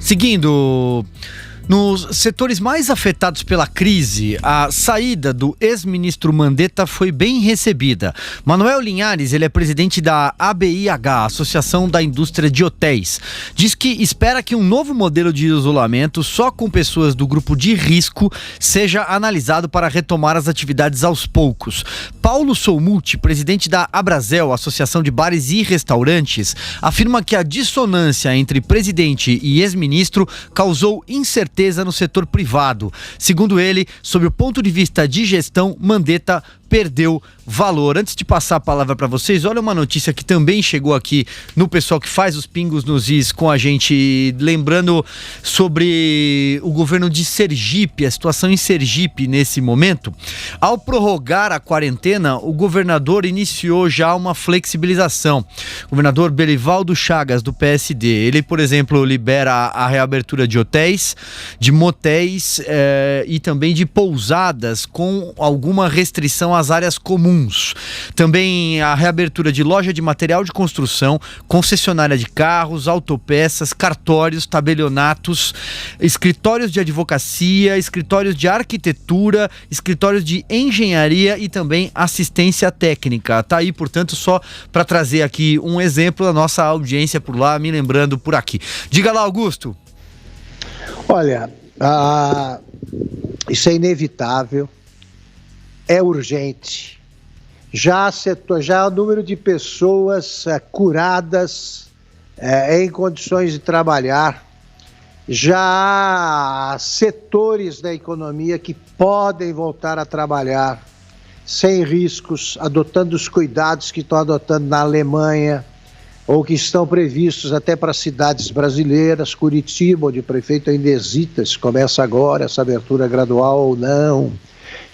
Seguindo, nos setores mais afetados pela crise, a saída do ex-ministro Mandetta foi bem recebida. Manuel Linhares, ele é presidente da ABIH, Associação da Indústria de Hotéis. Diz que espera que um novo modelo de isolamento só com pessoas do grupo de risco seja analisado para retomar as atividades aos poucos. Paulo Soumuti, presidente da Abrazel, Associação de Bares e Restaurantes, afirma que a dissonância entre presidente e ex-ministro causou incerteza no setor privado. Segundo ele, sob o ponto de vista de gestão, Mandetta perdeu valor. Antes de passar a palavra para vocês, olha uma notícia que também chegou aqui no pessoal que faz os pingos nos is com a gente, lembrando sobre o governo de Sergipe, a situação em Sergipe nesse momento. Ao prorrogar a quarentena, o governador iniciou já uma flexibilização. O governador Belivaldo Chagas, do PSD, ele, por exemplo, libera a reabertura de hotéis, de motéis e também de pousadas com alguma restrição às áreas comuns. Também a reabertura de loja de material de construção, concessionária de carros, autopeças, cartórios, tabelionatos, escritórios de advocacia, escritórios de arquitetura, escritórios de engenharia e também assistência técnica. Tá aí, portanto, só para trazer aqui um exemplo da nossa audiência por lá, me lembrando por aqui. Diga lá, Augusto. Olha, isso é inevitável. É urgente. Já o número de pessoas curadas em condições de trabalhar, já há setores da economia que podem voltar a trabalhar sem riscos, adotando os cuidados que estão adotando na Alemanha ou que estão previstos até para cidades brasileiras, Curitiba, onde o prefeito ainda hesita se começa agora essa abertura gradual ou não.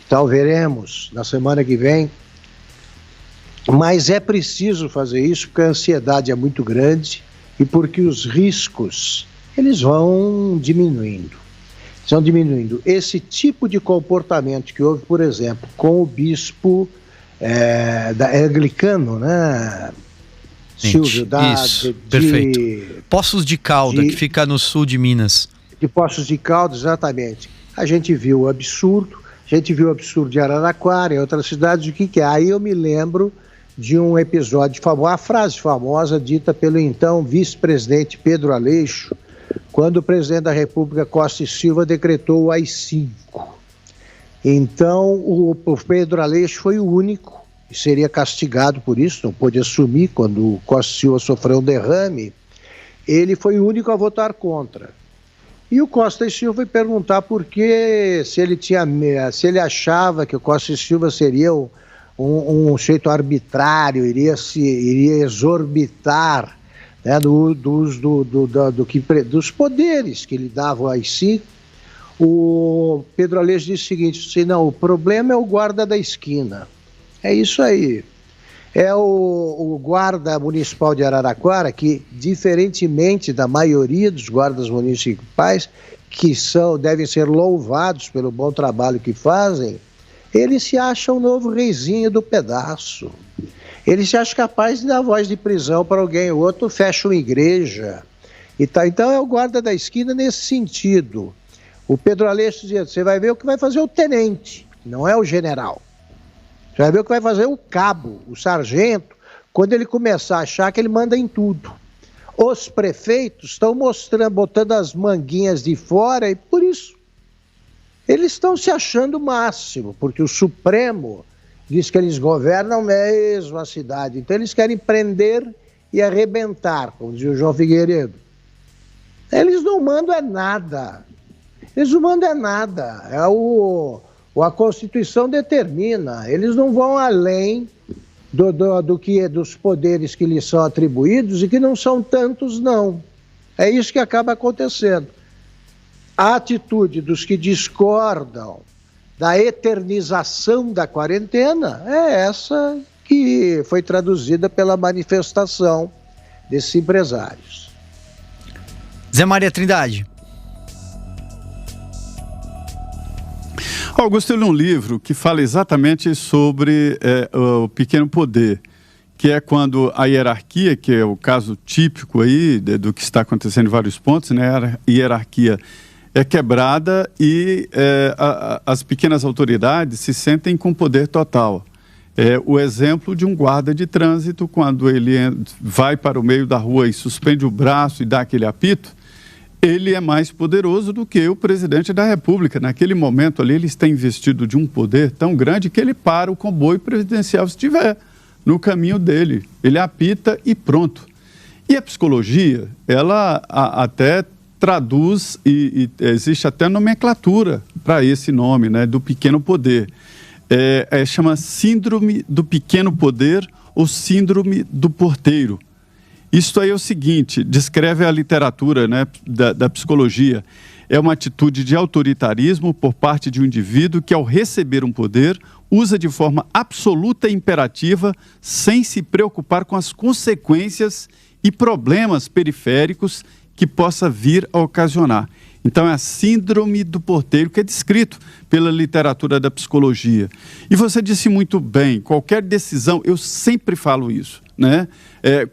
Então veremos na semana que vem, mas é preciso fazer isso porque a ansiedade é muito grande e porque os riscos, eles vão diminuindo. Esse tipo de comportamento que houve, por exemplo, com o bispo anglicano, né? Silvio, perfeito. Poços de Caldas, que fica no sul de Minas. De Poços de Caldas, exatamente. A gente viu o absurdo. A gente viu o absurdo de Araraquara, em outras cidades, o que é? Aí eu me lembro de um episódio famoso, a frase famosa dita pelo então vice-presidente Pedro Aleixo, quando o presidente da República Costa e Silva decretou o AI-5. Então, o Pedro Aleixo foi o único, e seria castigado por isso, não pôde assumir quando o Costa e Silva sofreu um derrame, ele foi o único a votar contra. E o Costa e Silva foi perguntar por que, se ele achava que o Costa e Silva seria um jeito arbitrário, iria exorbitar, né, dos poderes que lhe davam a si. O Pedro Aleixo disse o seguinte: não, o problema é o guarda da esquina. É isso aí. É o guarda municipal de Araraquara que, diferentemente da maioria dos guardas municipais, que devem ser louvados pelo bom trabalho que fazem, ele se acha o novo reizinho do pedaço. Ele se acha capaz de dar voz de prisão para alguém, o outro fecha uma igreja. E tá. Então é o guarda da esquina nesse sentido. O Pedro Aleixo dizia: você vai ver o que vai fazer o tenente, não é o general. Você vai ver o que vai fazer o cabo, o sargento, quando ele começar a achar que ele manda em tudo. Os prefeitos estão botando as manguinhas de fora e por isso eles estão se achando o máximo, porque o Supremo diz que eles governam mesmo a cidade. Então eles querem prender e arrebentar, como dizia o João Figueiredo. Eles não mandam é nada. Eles não mandam é nada. A Constituição determina, eles não vão além dos poderes que lhes são atribuídos e que não são tantos, não. É isso que acaba acontecendo. A atitude dos que discordam da eternização da quarentena é essa que foi traduzida pela manifestação desses empresários. Zé Maria Trindade. Augusto, eu li um livro que fala exatamente sobre o pequeno poder. que é quando a hierarquia, que é o caso típico aí do que está acontecendo em vários pontos, né? A hierarquia é quebrada e as pequenas autoridades se sentem com poder total. O exemplo de um guarda de trânsito, quando ele vai para o meio da rua e suspende o braço e dá aquele apito, ele é mais poderoso do que o presidente da República. Naquele momento ali, ele está investido de um poder tão grande que ele para o comboio presidencial se estiver no caminho dele. Ele apita e pronto. E a psicologia, ela até traduz e existe até nomenclatura para esse nome, né, do pequeno poder. Chama síndrome do pequeno poder ou síndrome do porteiro. Isso aí é o seguinte, descreve a literatura, né, da psicologia. É uma atitude de autoritarismo por parte de um indivíduo que, ao receber um poder, usa de forma absoluta e imperativa, sem se preocupar com as consequências e problemas periféricos que possa vir a ocasionar. Então, é a síndrome do porteiro que é descrito pela literatura da psicologia. E você disse muito bem, qualquer decisão, eu sempre falo isso, né?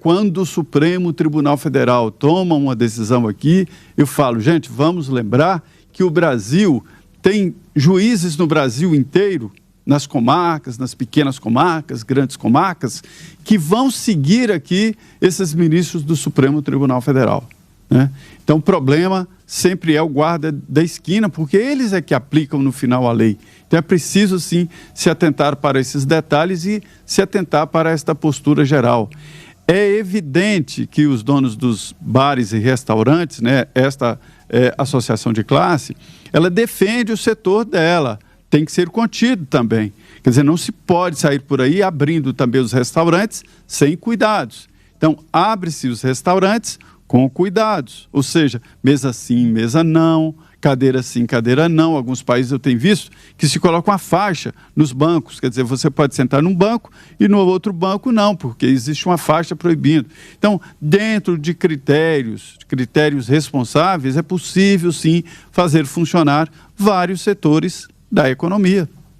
Quando o Supremo Tribunal Federal toma uma decisão aqui, eu falo, gente, vamos lembrar que o Brasil tem juízes no Brasil inteiro, nas comarcas, nas pequenas comarcas, grandes comarcas, que vão seguir aqui esses ministros do Supremo Tribunal Federal, né? Então, o problema sempre é o guarda da esquina, porque eles é que aplicam no final a lei. Então, é preciso, sim, se atentar para esses detalhes e se atentar para esta postura geral. É evidente que os donos dos bares e restaurantes, né, esta associação de classe, ela defende o setor dela, tem que ser contido também. Quer dizer, não se pode sair por aí abrindo também os restaurantes sem cuidados. Então, abre-se os restaurantes com cuidados, ou seja, mesa sim, mesa não, cadeira sim, cadeira não. Alguns países eu tenho visto que se coloca uma faixa nos bancos, quer dizer, você pode sentar num banco e no outro banco não, porque existe uma faixa proibindo. Então, dentro de critérios responsáveis, é possível sim fazer funcionar vários setores da economia.